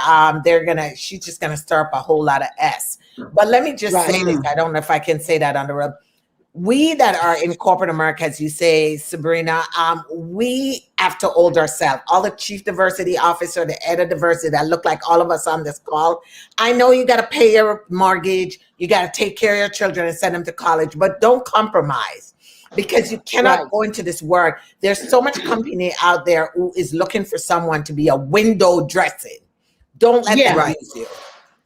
Speaker 6: she's just going to stir up a whole lot of S. But let me just say this. I don't know if I can say that on the road. We that are in corporate America, as you say, Sabrina, we have to hold ourselves. All the chief diversity officer, the head of diversity that look like all of us on this call. I know you got to pay your mortgage. You got to take care of your children and send them to college, but don't compromise, because you cannot go into this work. There's so much company out there who is looking for someone to be a window dressing. Don't let them use you.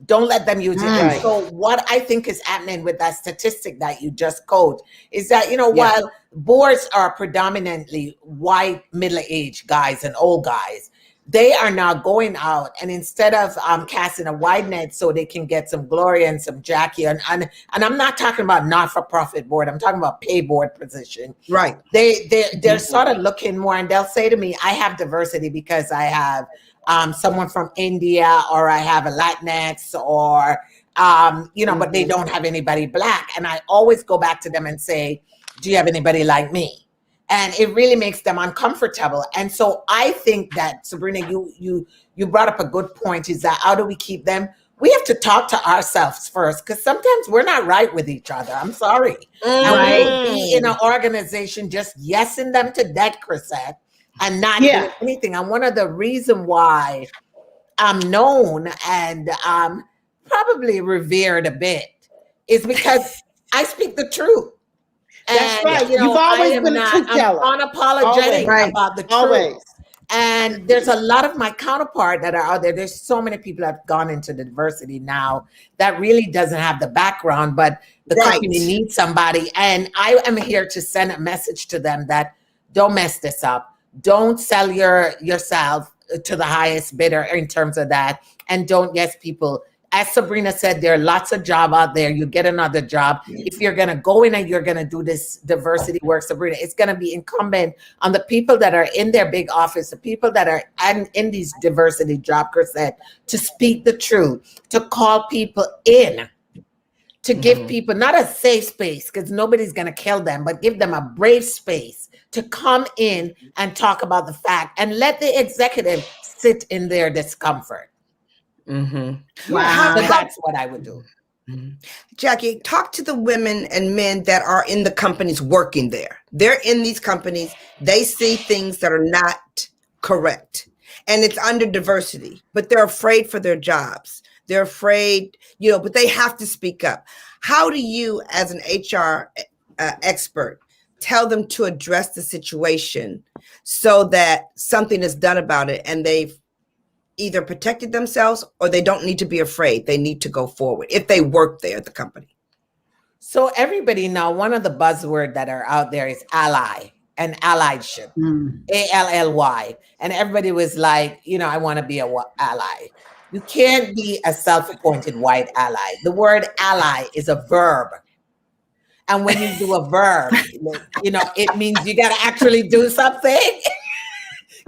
Speaker 6: Don't let them use it. So what I think is happening with that statistic that you just quote is that, you know, while boards are predominantly white, middle-aged guys and old guys, they are now going out, and instead of casting a wide net so they can get some Gloria and some Jackie, and I'm not talking about not-for-profit board, I'm talking about pay board position. Right. They're sort of looking more, and they'll say to me, I have diversity because I have someone from India, or I have a Latinx, or, you know, but they don't have anybody Black. And I always go back to them and say, do you have anybody like me? And it really makes them uncomfortable. And so I think that, Sabrina, you brought up a good point, is that how do we keep them? We have to talk to ourselves first, because sometimes we're not right with each other. I'm sorry. And we will be in an organization just yesing them to death, Crisette, and not
Speaker 5: Yeah.
Speaker 6: doing anything. And one of the reason why I'm known and probably revered a bit is because I speak the truth.
Speaker 5: That's
Speaker 6: And
Speaker 5: right.
Speaker 6: you know,
Speaker 5: You've always
Speaker 6: I am
Speaker 5: been a
Speaker 6: not,
Speaker 5: truth
Speaker 6: I'm
Speaker 5: teller.
Speaker 6: unapologetic
Speaker 5: Always.
Speaker 6: about the truth.
Speaker 5: Always.
Speaker 6: And there's a lot of my counterpart that are out there. There's so many people that have gone into the diversity now that really doesn't have the background, but the
Speaker 3: Right.
Speaker 6: company needs somebody. And I am here to send a message to them that don't mess this up. Don't sell yourself to the highest bidder in terms of that. And don't, yes, people, as Sabrina said, there are lots of jobs out there. You get another job. If you're going to go in and you're going to do this diversity work, Sabrina, it's going to be incumbent on the people that are in their big office, the people that are in these diversity job, Crisette, to speak the truth, to call people in, to give people not a safe space, because nobody's going to kill them, but give them a brave space to come in and talk about the fact and let the executive sit in their discomfort.
Speaker 3: Wow.
Speaker 6: So that's what I would do.
Speaker 3: Jackie, talk to the women and men that are in the companies working there. They're in these companies. They see things that are not correct. And it's under diversity, but they're afraid for their jobs. They're afraid, but they have to speak up. How do you, as an HR expert, tell them to address the situation so that something is done about it and they've either protected themselves or they don't need to be afraid? They need to go forward if they work there at the company.
Speaker 6: So everybody now, one of the buzzwords that are out there is ally and allyship, ALLY. And everybody was like, I want to be an ally. You can't be a self-appointed white ally. The word ally is a verb. And when you do a verb, it means you got to actually do something.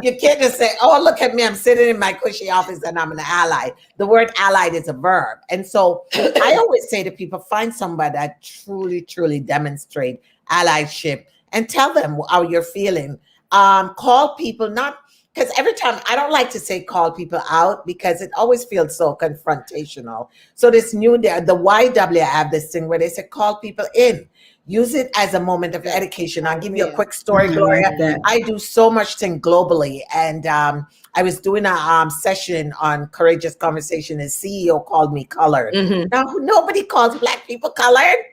Speaker 6: You can't just say, oh, look at me, I'm sitting in my cushy office and I'm an ally. The word allied is a verb. And so I always say to people, find somebody that truly, truly demonstrate allyship and tell them how you're feeling. Call people, not because every time, I don't like to say call people out because it always feels so confrontational. So this new, the YW have this thing where they say call people in. Use it as a moment of education. I'll give you a quick story, Gloria. I do so much thing globally. And I was doing a session on Courageous Conversation and CEO called me colored. Now, nobody calls Black people colored.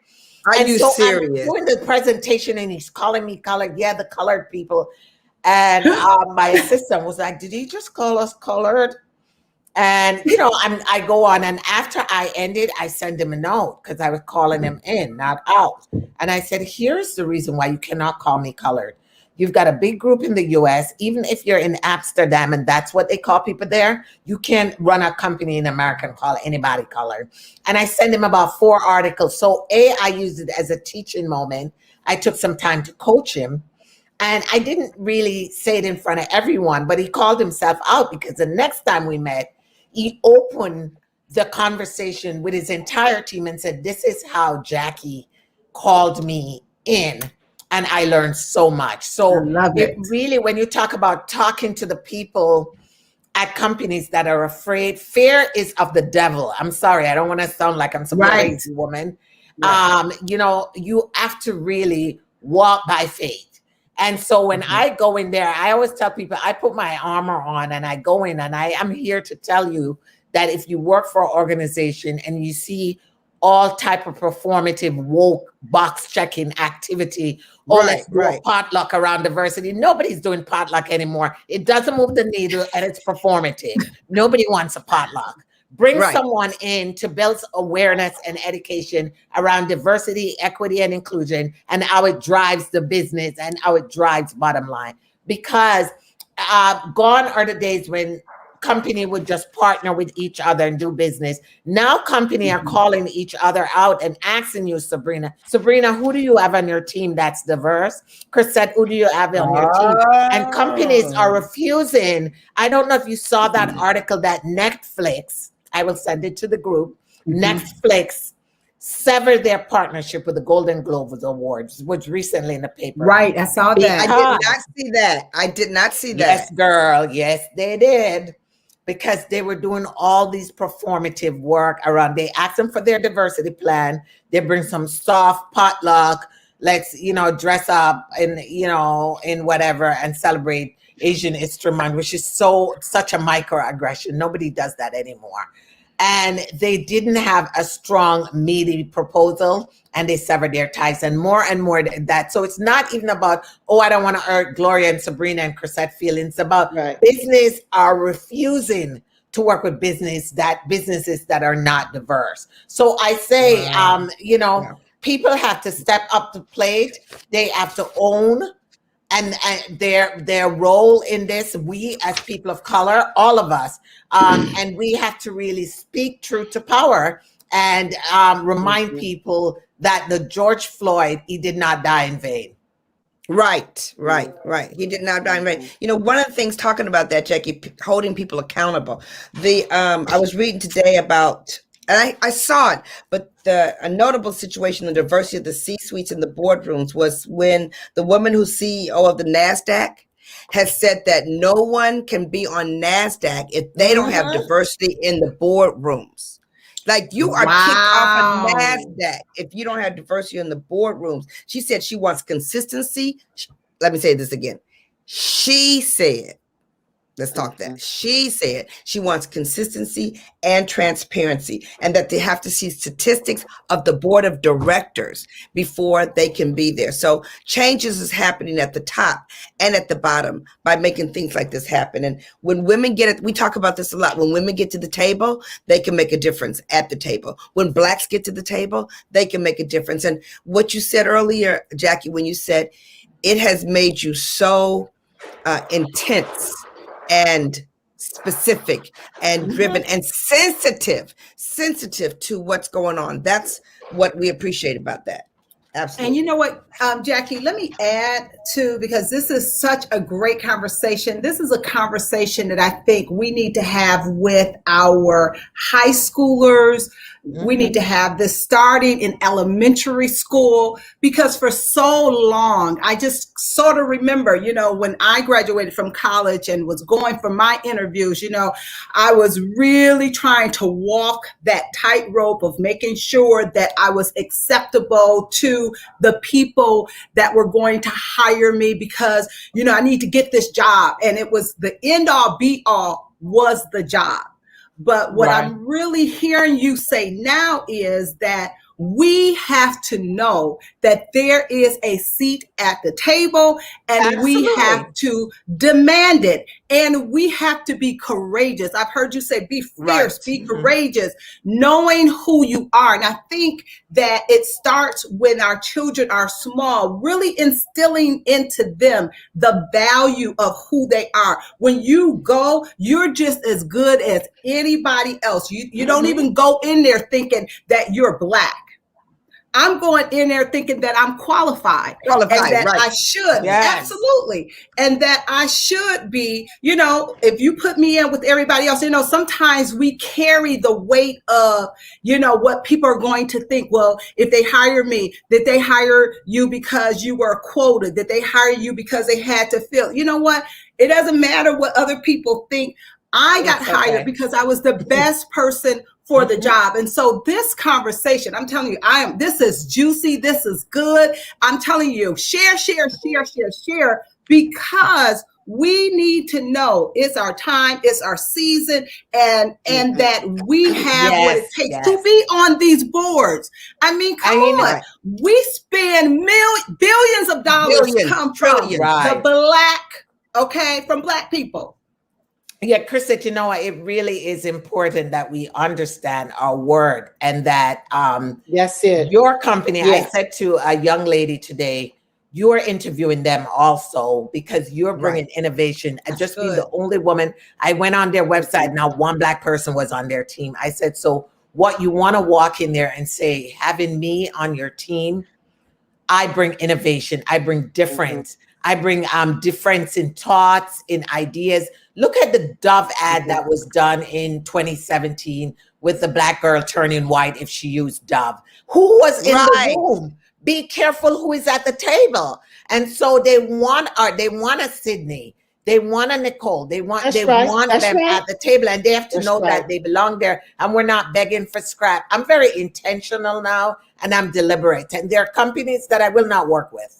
Speaker 3: Are you serious?
Speaker 6: I'm doing the presentation and he's calling me colored. Yeah, the colored people. And my assistant was like, did he just call us colored? And, I go on. And after I ended, I send him a note because I was calling him in, not out. And I said, here's the reason why you cannot call me colored. You've got a big group in the US. Even if you're in Amsterdam and that's what they call people there, you can't run a company in America and call anybody colored. And I sent him about 4 articles. So I used it as a teaching moment. I took some time to coach him. And I didn't really say it in front of everyone, but he called himself out because the next time we met, he opened the conversation with his entire team and said, this is how Jackie called me in. And I learned so much. So it really, when you talk about talking to the people at companies that are afraid, fear is of the devil. I'm sorry, I don't want to sound like I'm some crazy woman. Right. You have to really walk by faith. And so when I go in there, I always tell people, I put my armor on and I go in and I am here to tell you that if you work for an organization and you see all type of performative woke box checking activity, let's do a potluck around diversity. Nobody's doing potluck anymore. It doesn't move the needle and it's performative. Nobody wants a potluck. Bring someone in to build awareness and education around diversity, equity, and inclusion, and how it drives the business and how it drives bottom line. Because gone are the days when company would just partner with each other and do business. Now company are calling each other out and asking you, Sabrina, who do you have on your team that's diverse? Crisette, who do you have on your team? And companies are refusing. I don't know if you saw that article that Netflix, I will send it to the group. Netflix severed their partnership with the Golden Globes Awards, which recently in the paper.
Speaker 4: Right, I saw that.
Speaker 3: I did not see that.
Speaker 6: Yes, girl. Yes, they did. Because they were doing all these performative work around. They asked them for their diversity plan. They bring some soft potluck. Let's, dress up in whatever and celebrate. Asian History Month, which is such a microaggression. Nobody does that anymore. And they didn't have a strong, meaty proposal, and they severed their ties, and more that. So it's not even about, I don't want to hurt Gloria and Sabrina and Crisette feelings. It's about business are refusing to work with businesses that are not diverse. So I say, people have to step up to the plate. They have to own and their role in this. We as people of color, all of us, and we have to really speak truth to power and remind people that the George Floyd, he did not die in vain.
Speaker 3: Right. He did not die in vain. One of the things talking about that, Jackie, holding people accountable. I was reading today about, and I saw it, but a notable situation, the diversity of the C-suites and the boardrooms, was when the woman who's CEO of the NASDAQ has said that no one can be on NASDAQ if they don't have diversity in the boardrooms. Like, you are kicked off of NASDAQ if you don't have diversity in the boardrooms. She said she wants consistency. Let me say this again. She said, let's talk that. She said she wants consistency and transparency, and that they have to see statistics of the board of directors before they can be there. So changes is happening at the top and at the bottom by making things like this happen. And when women get it, we talk about this a lot. When women get to the table, they can make a difference at the table. When Blacks get to the table, they can make a difference. And what you said earlier, Jackie, when you said it has made you so intense and specific and driven and sensitive to what's going on. That's what we appreciate about that. Absolutely.
Speaker 4: And you know what, Jackie, let me add to, because this is such a great conversation. This is a conversation that I think we need to have with our high schoolers. We need to have this starting in elementary school, because for so long, I just sort of remember, when I graduated from college and was going for my interviews, I was really trying to walk that tightrope of making sure that I was acceptable to the people that were going to hire me, because, I need to get this job. And it was the end all be all was the job. But what I'm really hearing you say now is that we have to know that there is a seat at the table, and we have to demand it, and we have to be courageous. I've heard you say, be fierce, be courageous, knowing who you are. And I think that it starts when our children are small, really instilling into them the value of who they are. When you go, you're just as good as anybody else. You don't even go in there thinking that you're Black. I'm going in there thinking that I'm qualified and that I should, absolutely, and that I should be, if you put me in with everybody else, sometimes we carry the weight of, what people are going to think. Well, if they hire me, did they hire you because you were quoted? Did they hire you because they had to fill? You know what? It doesn't matter what other people think. I got hired because I was the best person for the job. And so this conversation, I'm telling you, this is juicy. This is good. I'm telling you, share, because we need to know it's our time, it's our season, and that we have what it takes to be on these boards. I mean, come on. We spend billions of dollars come from the from Black people.
Speaker 6: Yeah, Crisette, it really is important that we understand our word, and that your company, I said to a young lady today, you're interviewing them also, because you're bringing innovation. And just being the only woman, I went on their website, now one Black person was on their team. I said, so what, you want to walk in there and say, having me on your team, I bring innovation, I bring difference. I bring difference in thoughts, in ideas. Look at the Dove ad that was done in 2017 with the Black girl turning white if she used Dove. Who was in the room? Be careful who is at the table. And so they want a Sydney. They want a Nicole. They want them at the table, and they have to know that they belong there, and we're not begging for scrap. I'm very intentional now, and I'm deliberate. And there are companies that I will not work with.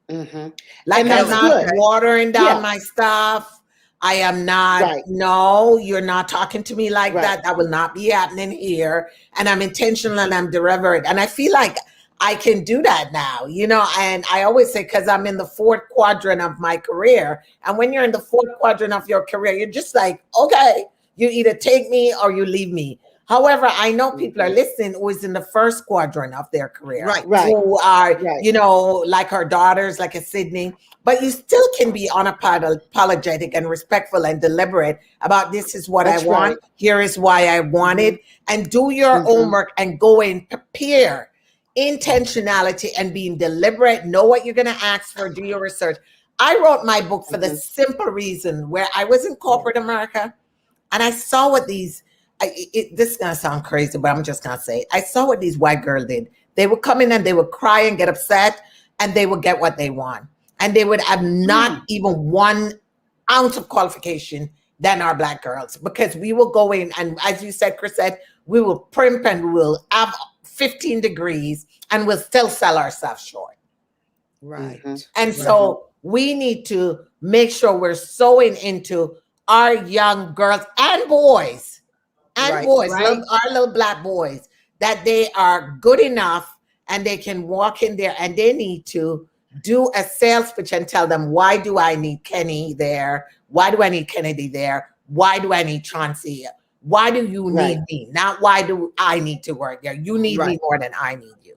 Speaker 5: Mm-hmm.
Speaker 6: Like
Speaker 5: And
Speaker 6: I'm
Speaker 5: that's
Speaker 6: not
Speaker 5: good.
Speaker 6: watering down
Speaker 5: Yeah.
Speaker 6: my stuff. I am not,
Speaker 5: Right.
Speaker 6: no, you're not talking to me like
Speaker 5: Right.
Speaker 6: that. That will not be happening here. And I'm intentional and I'm deliberate. And I feel like I can do that now, you know, and I always say, because I'm in the fourth quadrant of my career. And when you're in the fourth quadrant of your career, you're just like, okay, you either take me or you leave me. However, I know people are listening who is in the first quadrant of their career,
Speaker 3: Right.
Speaker 6: who are,
Speaker 5: Right.
Speaker 6: you know, like her daughters, like a Sydney, but you still can be unapologetic and respectful and deliberate about this is what
Speaker 5: That's
Speaker 6: I want.
Speaker 5: right.
Speaker 6: Here is why I want it, and do your homework and go in, prepare intentionality and being deliberate, know what you're going to ask for, do your research. I wrote my book for the simple reason where I was in corporate America and I saw what these, this is going to sound crazy, but I'm just going to say it. I saw what these white girls did. They would come in and they would cry and get upset and they would get what they want. And they would have not even 1 ounce of qualification than our black girls, because we will go in and, as you said, Crisette, we will primp and we will have 15 degrees and we'll still sell ourselves short.
Speaker 3: Right.
Speaker 6: And so we need to make sure we're sewing into our young girls and boys our little black boys, that they are good enough and they can walk in there and they need to do a sales pitch and tell them, why do I need Kenny there? Why do I need Kennedy there? Why do I need Chauncey? Why do you need me? Not why do I need to work there? You need me more than I need you.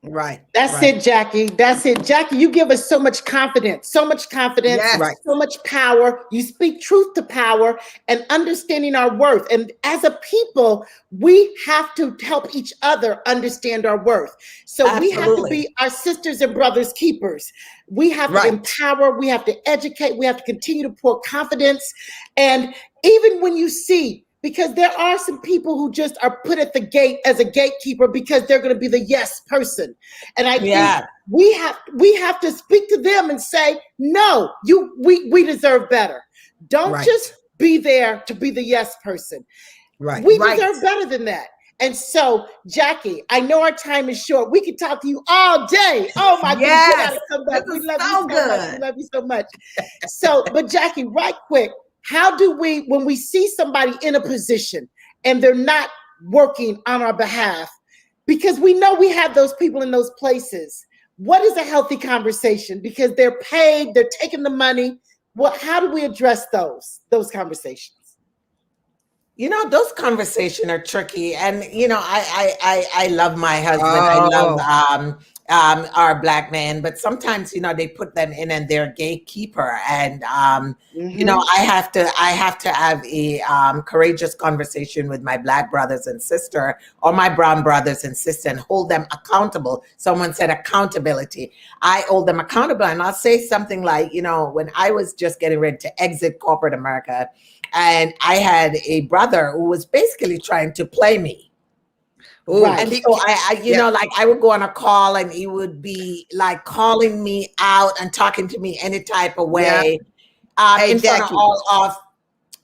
Speaker 3: Right.
Speaker 5: That's it, Jackie. That's it. Jackie, you give us so much confidence, so much so much power. You speak truth to power and understanding our worth. And as a people, we have to help each other understand our worth. So we have to be our sisters and brothers keepers. We have to empower, we have to educate, we have to continue to pour confidence. And even when you see, because there are some people who just are put at the gate as a gatekeeper because they're going to be the yes person. And I think we have to speak to them and say, no, we deserve better. Don't just be there to be the yes person. We deserve better than that. And so, Jackie, I know our time is short. We could talk to you all day. Oh my goodness, you gotta come back. We love you so much. We love you so much. So, but Jackie, right quick, how do we, when we see somebody in a position and they're not working on our behalf, because we know we have those people in those places, what is a healthy conversation? Because they're paid, they're taking the money. How do we address those conversations?
Speaker 6: You know, those conversations are tricky. And, you know, I love my husband. I love our black man, but sometimes, you know, they put them in and they're gatekeeper. And, you know, I have to have a courageous conversation with my black brothers and sister, or my brown brothers and sister, and hold them accountable. Someone said accountability. I hold them accountable. And I'll say something like, you know, when I was just getting ready to exit corporate America, and I had a brother who was basically trying to play me. And so I you know, like I would go on a call and he would be like calling me out and talking to me any type of way in front of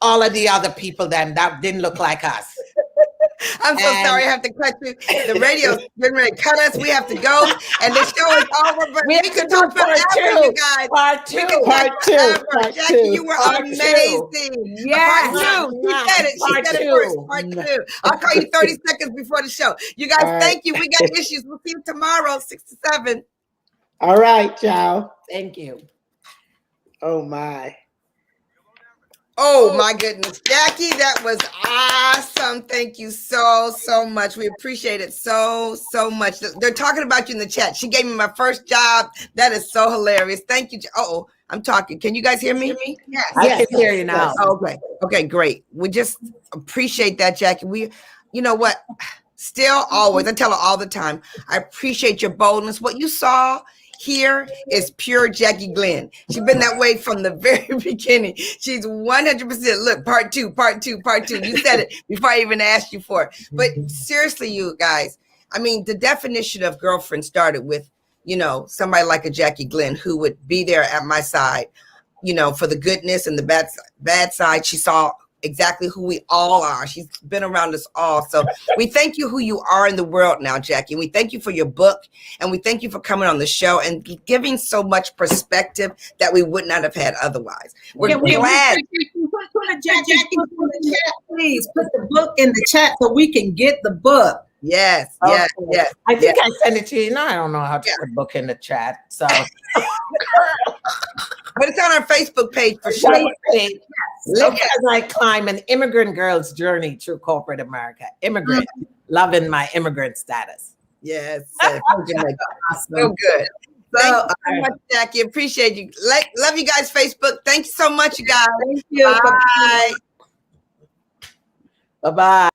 Speaker 6: all of the other people then that didn't look like us.
Speaker 3: I'm so sorry I have to cut you. The radio's getting ready to cut us. We have to go. And the show is over. But we can talk forever, you guys.
Speaker 6: Part two.
Speaker 3: Jackie, you were amazing.
Speaker 6: Yes.
Speaker 3: Part two. She said it. She said it first. Part two. I'll call you 30 seconds before the show. You guys, thank you. We got issues. We'll see you tomorrow, 6 to 7.
Speaker 5: All right, ciao.
Speaker 6: Thank you.
Speaker 5: Oh, my.
Speaker 3: Oh my goodness, Jackie, that was awesome. Thank you so much. We appreciate it so much. They're talking about you in the chat. She gave me my first job. That is so hilarious. Thank you. Oh, I'm talking. Can you guys hear me?
Speaker 6: Yes. I can hear you now.
Speaker 3: Okay, great. We just appreciate that, Jackie. You know what? Still, always, I tell her all the time, I appreciate your boldness. What you saw here is pure Jackie Glenn. She's been that way from the very beginning. She's 100%. Look, part two. You said it before I even asked you for it. But seriously, you guys, I mean, the definition of girlfriend started with, you know, somebody like a Jackie Glenn who would be there at my side, you know, for the goodness and the bad side. She saw exactly who we all are. She's been around us all. So we thank you who you are in the world now, Jackie. We thank you for your book, and we thank you for coming on the show and giving so much perspective that we would not have had otherwise. We're glad.
Speaker 4: Jackie, put the chat, please. Put the book in the chat so we can get the book.
Speaker 3: Yes,
Speaker 6: Okay.
Speaker 3: yes, yes.
Speaker 6: I think I sent it to you. No, I don't know how to put book in the chat. So,
Speaker 3: but it's on our Facebook page for sure.
Speaker 6: Look as I climb an immigrant girl's journey through corporate America. Immigrant, loving my immigrant status.
Speaker 3: Yes, so good. Thank you so much, Jackie. Appreciate you. Love you guys, Facebook. Thank you so much, you guys.
Speaker 4: Thank you.
Speaker 3: Bye.
Speaker 6: Bye-bye.